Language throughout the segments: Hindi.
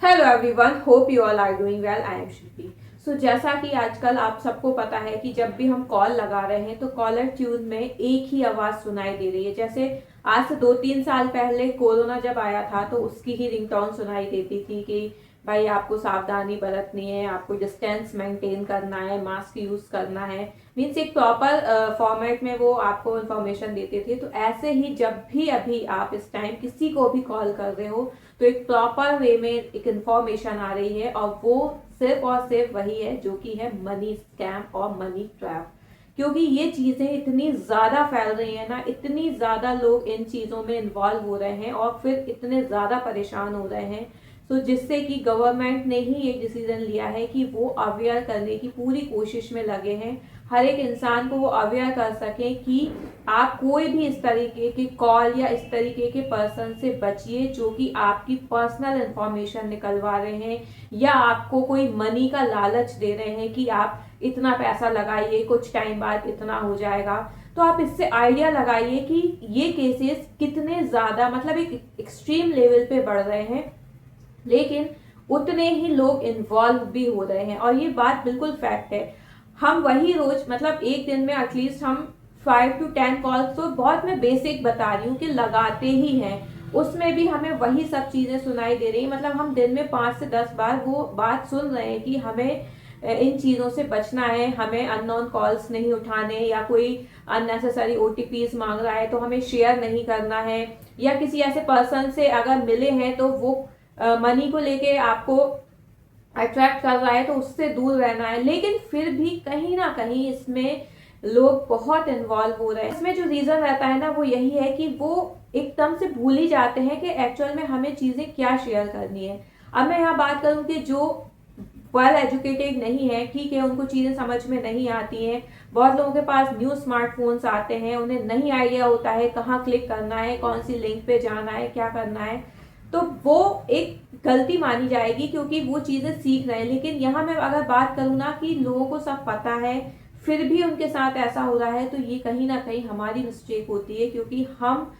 Hello everyone, hope you all are doing well. I am Shilpi. So जैसा कि आजकल आप सबको पता है कि जब भी हम कॉल लगा रहे हैं तो कॉलर ट्यून में एक ही आवाज सुनाई दे रही है। जैसे आज से 2-3 साल पहले कोरोना जब आया था तो उसकी ही रिंगटोन सुनाई देती थी कि भाई आपको सावधानी बरतनी है, आपको डिस्टेंस मेंटेन करना है, मास्क यूज करना है। मीन्स एक प्रॉपर फॉर्मेट में वो आपको इन्फॉर्मेशन देते थे। तो ऐसे ही जब भी अभी आप इस टाइम किसी को भी कॉल कर रहे हो तो एक प्रॉपर वे में एक इंफॉर्मेशन आ रही है और वो सिर्फ और सिर्फ वही है जो कि है मनी स्कैम और मनी ट्रैप। क्योंकि ये चीजें इतनी ज्यादा फैल रही है ना, इतनी ज्यादा लोग इन चीजों में इन्वॉल्व हो रहे हैं और फिर इतने ज्यादा परेशान हो रहे हैं। तो जिससे कि गवर्नमेंट ने ही एक डिसीजन लिया है कि वो अवेयर करने की पूरी कोशिश में लगे हैं, हर एक इंसान को वो अवेयर कर सकें कि आप कोई भी इस तरीके की कॉल या इस तरीके के पर्सन से बचिए जो कि आपकी पर्सनल इंफॉर्मेशन निकलवा रहे हैं या आपको कोई मनी का लालच दे रहे हैं कि आप इतना पैसा लगाइए, कुछ टाइम बाद इतना हो जाएगा। तो आप इससे आइडिया लगाइए कि ये केसेस कितने ज्यादा मतलब एक एक्सट्रीम लेवल पे बढ़ रहे हैं, लेकिन उतने ही लोग इन्वॉल्व भी हो रहे हैं। और ये बात बिल्कुल फैक्ट है। हम वही रोज मतलब एक दिन में एटलीस्ट हम 5 to 10 कॉल्स, तो बहुत मैं बेसिक बता रही हूँ कि लगाते ही हैं, उसमें भी हमें वही सब चीजें सुनाई दे रही। मतलब हम दिन में 5 से 10 बार वो बात सुन रहे हैं कि हमें इन चीजों से बचना है, हमें अननोन कॉल्स नहीं उठाने, या कोई अननेसेसरी ओटीपीज मांग रहा है तो हमें शेयर नहीं करना है, या किसी ऐसे पर्सन से अगर मिले हैं तो वो मनी को लेके आपको अट्रैक्ट कर रहा है तो उससे दूर रहना है। लेकिन फिर भी कहीं ना कहीं इसमें लोग बहुत इन्वॉल्व हो रहे हैं। इसमें जो रीजन रहता है ना वो यही है कि वो एकदम से भूल ही जाते हैं कि एक्चुअल में हमें चीजें क्या शेयर करनी है। अब मैं यहाँ बात करूँ कि जो वेल एजुकेटेड नहीं है, ठीक है, उनको चीजें समझ में नहीं आती हैं। बहुत लोगों के पास न्यू स्मार्टफोन्स आते हैं, उन्हें नहीं आइडिया होता है कहाँ क्लिक करना है, कौन सी लिंक पे जाना है, क्या करना है। तो वो एक गलती मानी जाएगी क्योंकि वो चीजें सीख रहे हैं। लेकिन यहाँ मैं अगर बात करूँ ना कि लोगों को सब पता है फिर भी उनके साथ ऐसा हो रहा है, तो ये कहीं ना कहीं हमारी मिस्टेक होती है। क्योंकि हम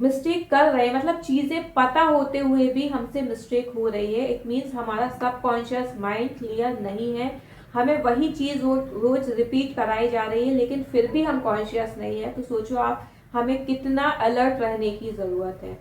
मिस्टेक कर रहे हैं, मतलब चीजें पता होते हुए भी हमसे मिस्टेक हो रही है। इट मीन्स हमारा सबकॉन्शियस माइंड क्लियर नहीं है, हमें वही चीज रोज रिपीट कराई जा रही है, लेकिन फिर भी हम कॉन्शियस नहीं है। तो सोचो आप, हमें कितना अलर्ट रहने की जरूरत है।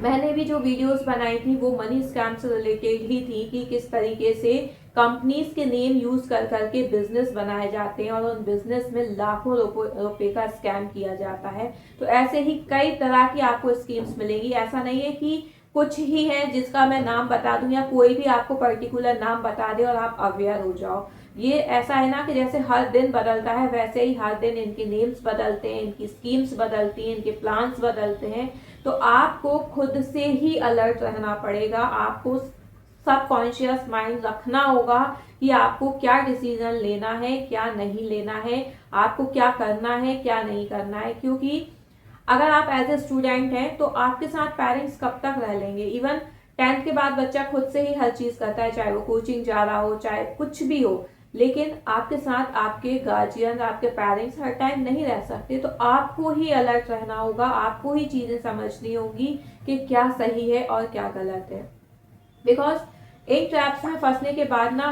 मैंने भी जो वीडियोस बनाई थी वो मनी स्कैम से रिलेटेड ही थी कि किस तरीके से कंपनीज के नेम यूज कर करके बिजनेस बनाए जाते हैं और उन बिजनेस में लाखों रुपए का स्कैम किया जाता है। तो ऐसे ही कई तरह की आपको स्कीम्स मिलेंगी। ऐसा नहीं है कि कुछ ही है जिसका मैं नाम बता दूं या कोई भी आपको पर्टिकुलर नाम बता दे और आप अवेयर हो जाओ। ये ऐसा है ना कि जैसे हर दिन बदलता है वैसे ही हर दिन इनके नेम्स बदलते हैं, इनकी स्कीम्स बदलती हैं, इनके प्लान्स बदलते हैं। तो आपको खुद से ही अलर्ट रहना पड़ेगा, आपको सबकॉन्शियस माइंड रखना होगा कि आपको क्या डिसीजन लेना है, क्या नहीं लेना है, आपको क्या करना है, क्या नहीं करना है। क्योंकि अगर आप एज ए स्टूडेंट हैं तो आपके साथ पेरेंट्स कब तक रह लेंगे। इवन 10th के बाद बच्चा खुद से ही हर चीज करता है, चाहे वो कोचिंग जा रहा हो, चाहे कुछ भी हो। लेकिन आपके साथ आपके गार्जियन, आपके पेरेंट्स हर टाइम नहीं रह सकते। तो आपको ही अलर्ट रहना होगा, आपको ही चीजें समझनी होगी कि क्या सही है और क्या गलत है। बिकॉज इन ट्रैप्स में फंसने के बाद ना,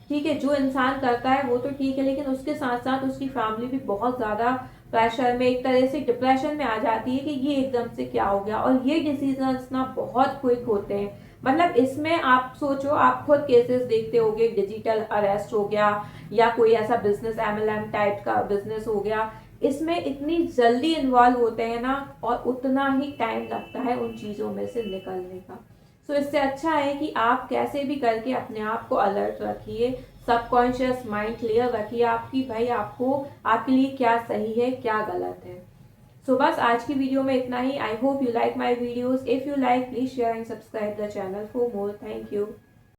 ठीक है, जो इंसान करता है वो तो ठीक है, लेकिन उसके साथ साथ उसकी फैमिली भी बहुत ज्यादा प्रेशर में, एक तरह से डिप्रेशन में आ जाती है कि ये एकदम से क्या हो गया। और ये डिसीजंस ना बहुत क्विक होते हैं। मतलब इसमें आप सोचो, आप खुद केसेस देखते होगे, डिजिटल अरेस्ट हो गया या कोई ऐसा बिजनेस एमएलएम टाइप का बिजनेस हो गया, इसमें इतनी जल्दी इन्वॉल्व होते हैं ना और उतना ही टाइम लगता है उन चीजों में से निकलने का। सो इससे अच्छा है कि आप कैसे भी करके अपने आप को अलर्ट रखिए, सबकॉन्शियस माइंड क्लियर रखिए आपकी, भाई आपको आपके लिए क्या सही है क्या गलत है। सो बस आज की वीडियो में इतना ही। I hope you like my videos. If you like please share and subscribe the channel for more. Thank you.